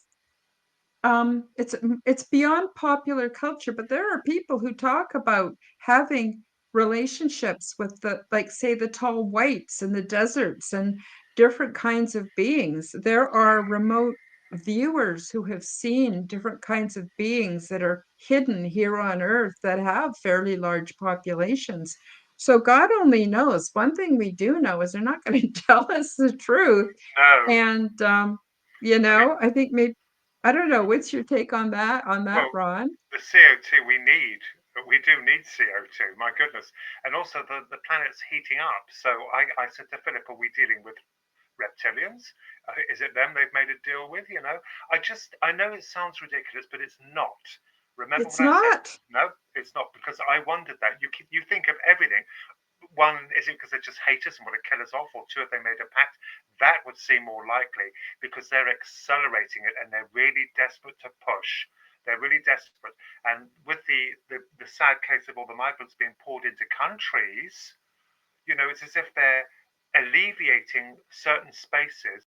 it's beyond popular culture, but there are people who talk about having relationships with the, like, say, the tall whites in the deserts and different kinds of beings. There are remote viewers who have seen different kinds of beings that are hidden here on Earth that have fairly large populations. So God only knows. One thing we do know is they're not going to tell us the truth. No. And I mean, I think maybe I don't know. What's your take on that, well, Ron? the CO2 we need, we do need CO2, my goodness. And also the planet's heating up. So I said to Philip, are we dealing with reptilians? Is it them they've made a deal with? I know it sounds ridiculous, but it's not. Remember It's what I said? not. No, it's not because I wondered that. You think of everything. One, is it because they just hate us and want to kill us off, or two, if they made a pact? That would seem more likely because they're accelerating it and they're really desperate to push. They're really desperate. And with the sad case of all the migrants being poured into countries, it's as if they're alleviating certain spaces,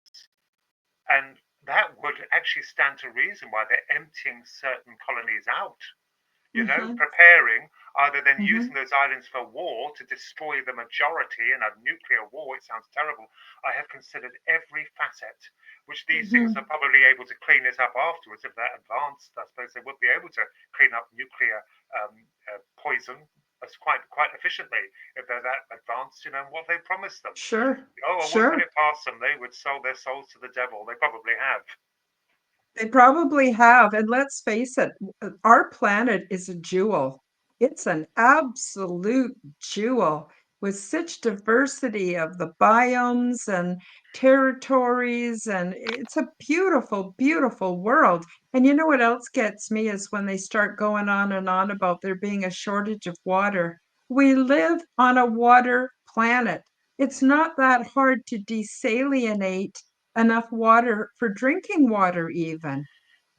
and that would actually stand to reason why they're emptying certain colonies out, Mm-hmm. preparing, either then using Mm-hmm. those islands for war to destroy the majority in a nuclear war. It sounds terrible. I have considered every facet, which these things Mm-hmm. are probably able to clean it up afterwards. If they're advanced, I suppose they would be able to clean up nuclear poison as quite efficiently if they're that advanced. What they promised them. Sure. Oh, I wouldn't put Sure. it past them. They would sell their souls to the devil. They probably have. They probably have. And let's face it, our planet is a jewel. It's an absolute jewel with such diversity of the biomes and territories. And it's a beautiful, beautiful world. And you know what else gets me is when they start going on and on about there being a shortage of water. We live on a water planet. It's not that hard to desalinate enough water for drinking water even.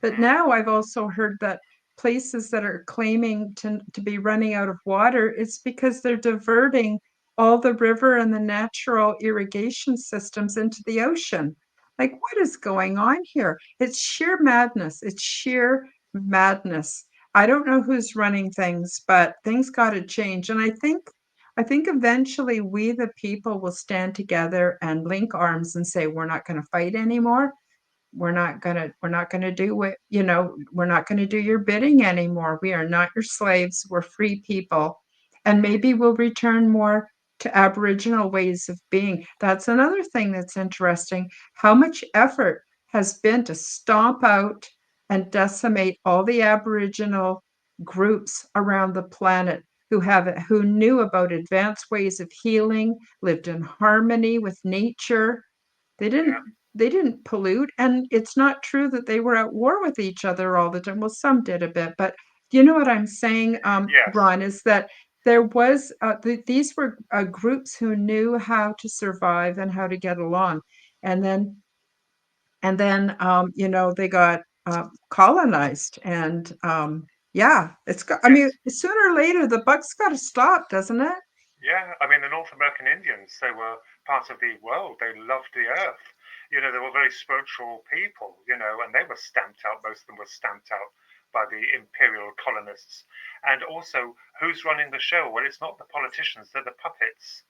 But Mm, now I've also heard that places that are claiming to be running out of water, it's because they're diverting all the river and the natural irrigation systems into the ocean. Like, what is going on here? It's sheer madness. It's sheer madness. I don't know who's running things, but things got to change. And I think eventually we, the people, will stand together and link arms and say, we're not going to fight anymore. We're not gonna do what, we're not gonna do your bidding anymore. We are not your slaves. We're free people. And mm, maybe we'll return more to Aboriginal ways of being. That's another thing that's interesting. How much effort has been to stomp out and decimate all the Aboriginal groups around the planet who knew about advanced ways of healing, lived in harmony with nature. They didn't yeah. they didn't pollute, and it's not true that they were at war with each other all the time. Well, some did a bit, but you know what I'm saying, Yes. Ron, is that there was these were groups who knew how to survive and how to get along, and then you know, they got colonized, and yeah, it's got, I mean, Yes. sooner or later the buck's got to stop, doesn't it? Yeah, I mean, the North American Indians, they were part of the world. They loved the earth. You know, they were very spiritual people, you know, and they were stamped out. Most of them were stamped out by the imperial colonists. And also, who's running the show? Well, it's not the politicians, they're the puppets.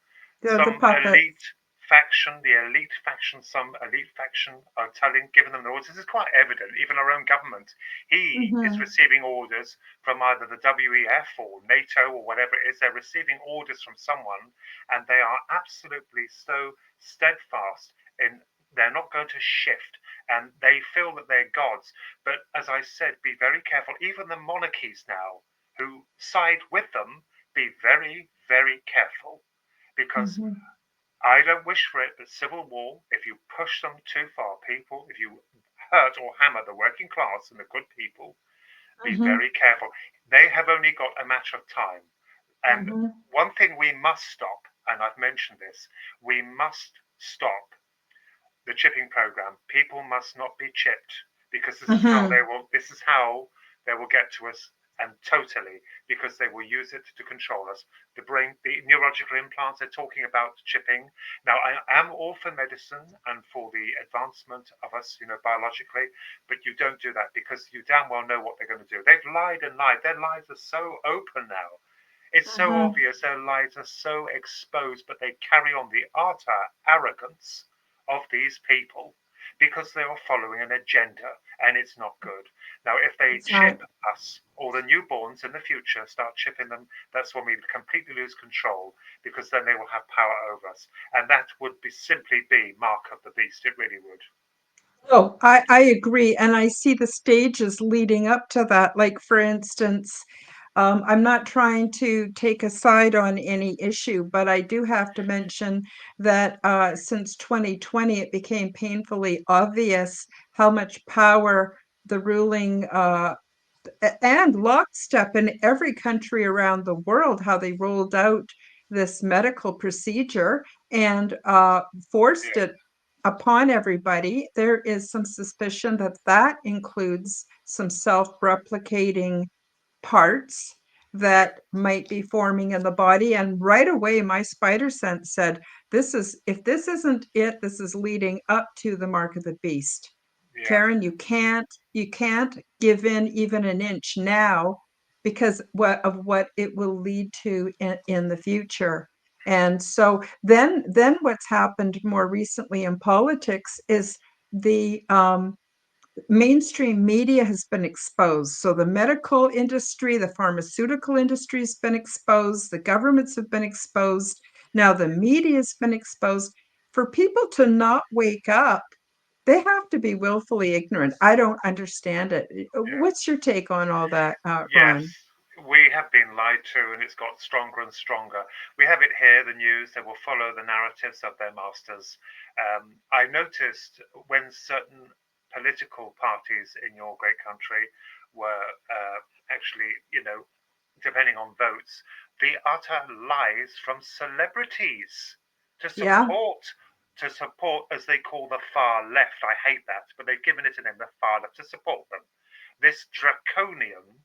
The Some puppet. elite faction, some elite faction are giving them the orders. This is quite evident. Even our own government, he is Hmm. receiving orders from either the WEF or NATO or whatever it is. They're receiving orders from someone, and they are absolutely so steadfast in they're not going to shift, and they feel that they're gods. But as I said, be very careful. Even the monarchies now, who side with them, be very, very careful because Hmm. I don't wish for it, but civil war, if you push them too far, people, if you hurt or hammer the working class and the good people, be Hmm. very careful. They have only got a matter of time. And Hmm. one thing we must stop, and I've mentioned this, we must stop the chipping program. People must not be chipped because Hmm. this is how they will get to us, and totally, because they will use it to control us. The brain, the neurological implants, they're talking about chipping. Now, I am all for medicine and for the advancement of us, you know, biologically, but you don't do that because you damn well know what they're going to do. They've lied and lied. Their lies are so open now. It's so Hmm. obvious, their lies are so exposed, but they carry on the utter arrogance of these people because they are following an agenda, and it's not good. Now, if they That's right. chip us or the newborns in the future start chipping them, that's when we completely lose control because then they will have power over us, and that would be simply be mark of the beast. It really would. Oh, I agree. And I see the stages leading up to that. Like, for instance, I'm not trying to take a side on any issue, but I do have to mention that since 2020, it became painfully obvious how much power the ruling and lockstep in every country around the world, how they rolled out this medical procedure and forced Yeah, it upon everybody. There is some suspicion that that includes some self-replicating parts yeah, that might be forming in the body. And right away, my spider sense said, this is, if this isn't it, this is leading up to the mark of the beast. yeah, Karen, you can't give in even an inch now because what it will lead to in the future. And so then what's happened more recently in politics is the mainstream media has been exposed. So the medical industry, the pharmaceutical industry has been exposed, the governments have been exposed, now the media has been exposed. For people to not wake up, they have to be willfully ignorant. I don't understand it. yeah. What's your take on all that, Yes, Ron? we have been lied to, and it's got stronger and stronger. We have it here, the news, they will follow the narratives of their masters. I noticed when certain political parties in your great country were actually, you know, depending on votes, the utter lies from celebrities to Yeah. support as they call the far left. I hate that, but they've given it a name, the far left, to support them. This draconian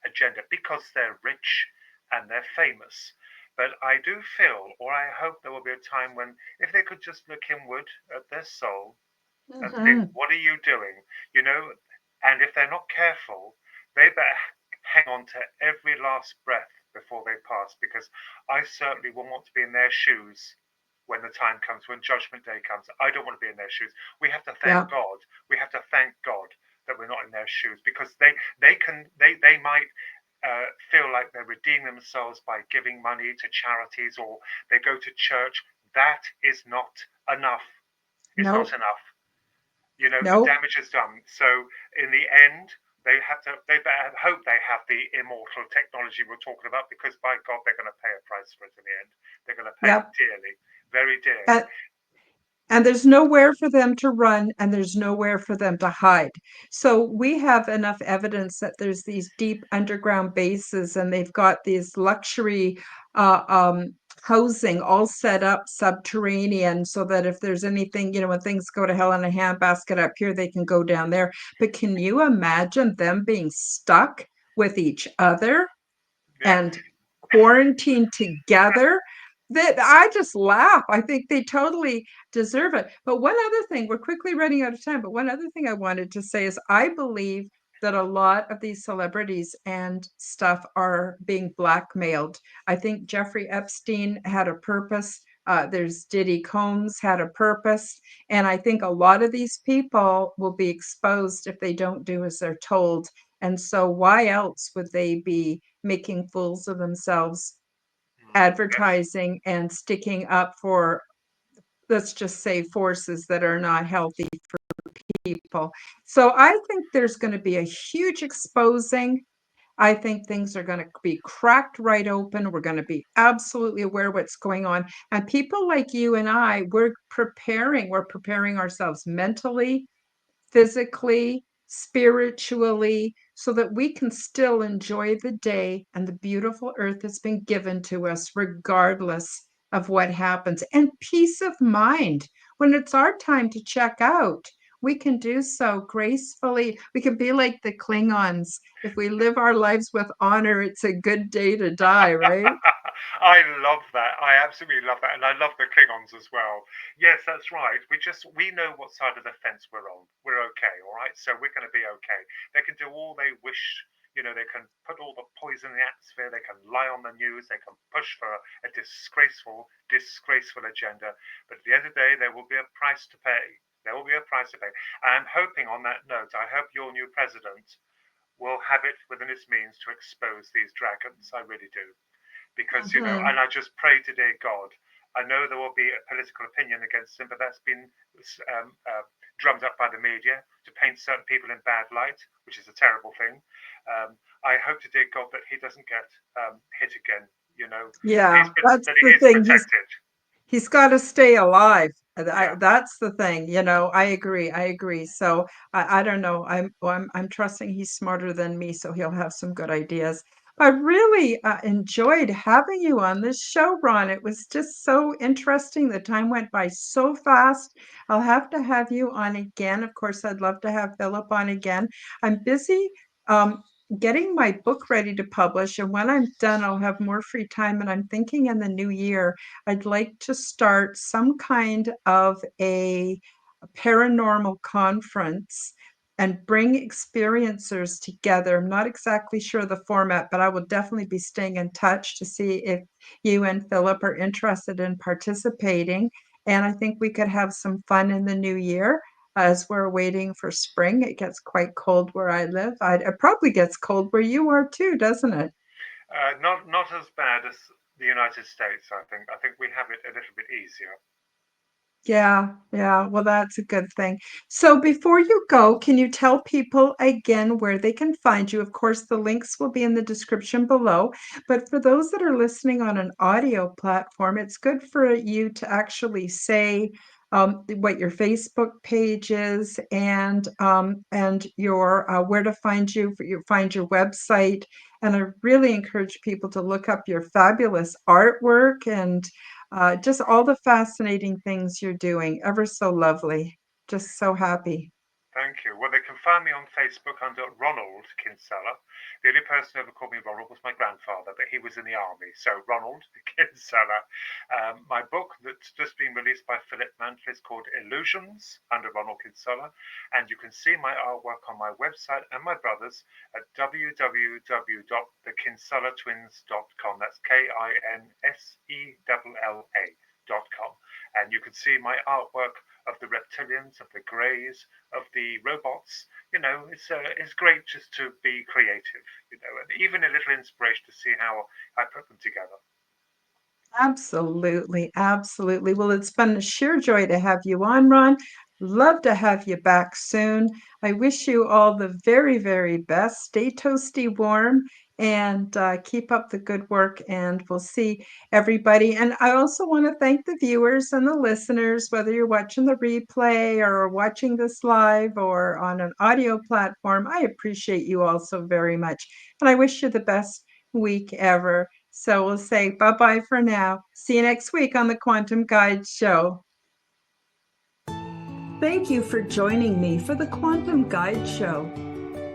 agenda because they're rich and they're famous. But I do feel, or I hope there will be a time when, if they could just look inward at their soul and think, Hmm. what are you doing? You know, and if they're not careful, they better hang on to every last breath before they pass, because I certainly will want to be in their shoes when the time comes, when Judgment Day comes. I don't want to be in their shoes. We have to thank Yeah. God. We have to thank God that we're not in their shoes because they might feel like they're redeeming themselves by giving money to charities or they go to church. That is not enough. It's not Nope. enough. You know, the Nope. damage is done. So in the end, they better hope they have the immortal technology we're talking about because by God, they're going to pay a price for it in the end. They're going to pay it Yep. dearly, very dearly. And and there's nowhere for them to run and there's nowhere for them to hide. So we have enough evidence that there's these deep underground bases and they've got these luxury uh, um, housing all set up subterranean so that if there's anything, when things go to hell in a handbasket up here, they can go down there. But can you imagine them being stuck with each other Yeah. and quarantine together? That I just laugh. I think they totally deserve it. But one other thing, we're quickly running out of time, but one other thing I wanted to say is I believe that a lot of these celebrities and stuff are being blackmailed. I think Jeffrey Epstein had a purpose. There's Diddy Combs had a purpose. And I think a lot of these people will be exposed if they don't do as they're told. And so why else would they be making fools of themselves, Yes. advertising and sticking up for, let's just say, forces that are not healthy people? So I think there's going to be a huge exposing. I think things are going to be cracked right open. We're going to be absolutely aware what's going on. And people like you and I, we're preparing ourselves mentally, physically, spiritually, so that we can still enjoy the day and the beautiful earth that's been given to us, regardless of what happens. And peace of mind. When it's our time to check out, we can do so gracefully. We can be like the Klingons. If we live our lives with honor, it's a good day to die, right? I love that. I absolutely love that, and I love the Klingons as well. Yes, that's right. We know what side of the fence we're on. We're okay, all right. So we're going to be okay. They can do all they wish. They can put all the poison in the atmosphere. They can lie on the news. They can push for a disgraceful agenda. But at the end of the day, there will be a price to pay. There will be a price to pay. I'm hoping on that note, I hope your new president will have it within his means to expose these dragons. I really do. Because, Mhm. and I just pray to dear God, I know there will be a political opinion against him, but that's been drummed up by the media to paint certain people in bad light, which is a terrible thing. I hope to dear God that he doesn't get hit again, Yeah, that's that he the is thing. protected. He's got to stay alive. Yeah, That's the thing, I agree. I agree. So I don't know. I'm trusting he's smarter than me, so he'll have some good ideas. I really enjoyed having you on this show, Ron. It was just so interesting. The time went by so fast. I'll have to have you on again. Of course, I'd love to have Philip on again. I'm busy um, getting my book ready to publish, and when I'm done, I'll have more free time. And I'm thinking in the new year, I'd like to start some kind of a paranormal conference and bring experiencers together. I'm not exactly sure the format, but I will definitely be staying in touch to see if you and Philip are interested in participating. And I think we could have some fun in the new year as we're waiting for spring. It gets quite cold where I live. It probably gets cold where you are too, doesn't it? not as bad as the United States. I think we have it a little bit easier. Yeah, yeah. Well, that's a good thing. So before you go, can you tell people again where they can find you? Of course, the links will be in the description below, but for those that are listening on an audio platform, it's good for you to actually say what your Facebook page is and your where to find you for find your website. And I really encourage people to look up your fabulous artwork and just all the fascinating things you're doing. Ever so lovely. Just so happy. Thank you. Well, they can find me on Facebook under Ronald Kinsella. The only person who ever called me Ronald was my grandfather, but he was in the army. So, Ronald Kinsella. My book that's just been released by Philip Mantle is called Illusions under Ronald Kinsella. And you can see my artwork on my website and my brother's at www.thekinsellatwins.com. That's KINSELLA.com. And you can see my artwork of the reptilians, of the greys, of the robots. It's great just to be creative, and even a little inspiration to see how I put them together. Absolutely, absolutely. Well, it's been a sheer joy to have you on, Ron. Love to have you back soon. I wish you all the very, very best. Stay toasty warm and keep up the good work, and we'll see everybody. And I also want to thank the viewers and the listeners, whether you're watching the replay or watching this live or on an audio platform. I appreciate you all so very much, and I wish you the best week ever. So we'll say bye-bye for now. See you next week on the Quantum Guide Show. Thank you for joining me for the Quantum Guide Show.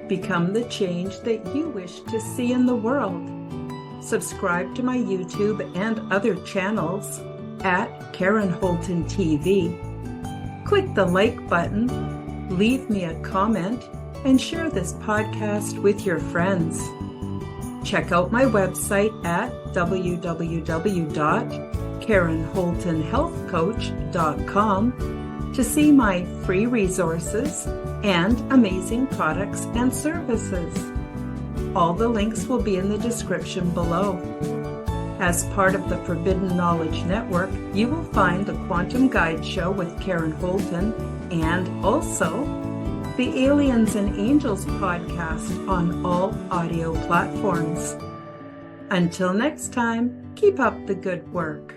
Become the change that you wish to see in the world. Subscribe to my YouTube and other channels at Karen Holton TV. Click the like button, leave me a comment, and share this podcast with your friends. Check out my website at www.KarenHoltonHealthCoach.com to see my free resources and amazing products and services. All the links will be in the description below. As part of the Forbidden Knowledge Network, you will find the Quantum Guide Show with Karen Holton and also the Aliens and Angels podcast on all audio platforms. Until next time, keep up the good work.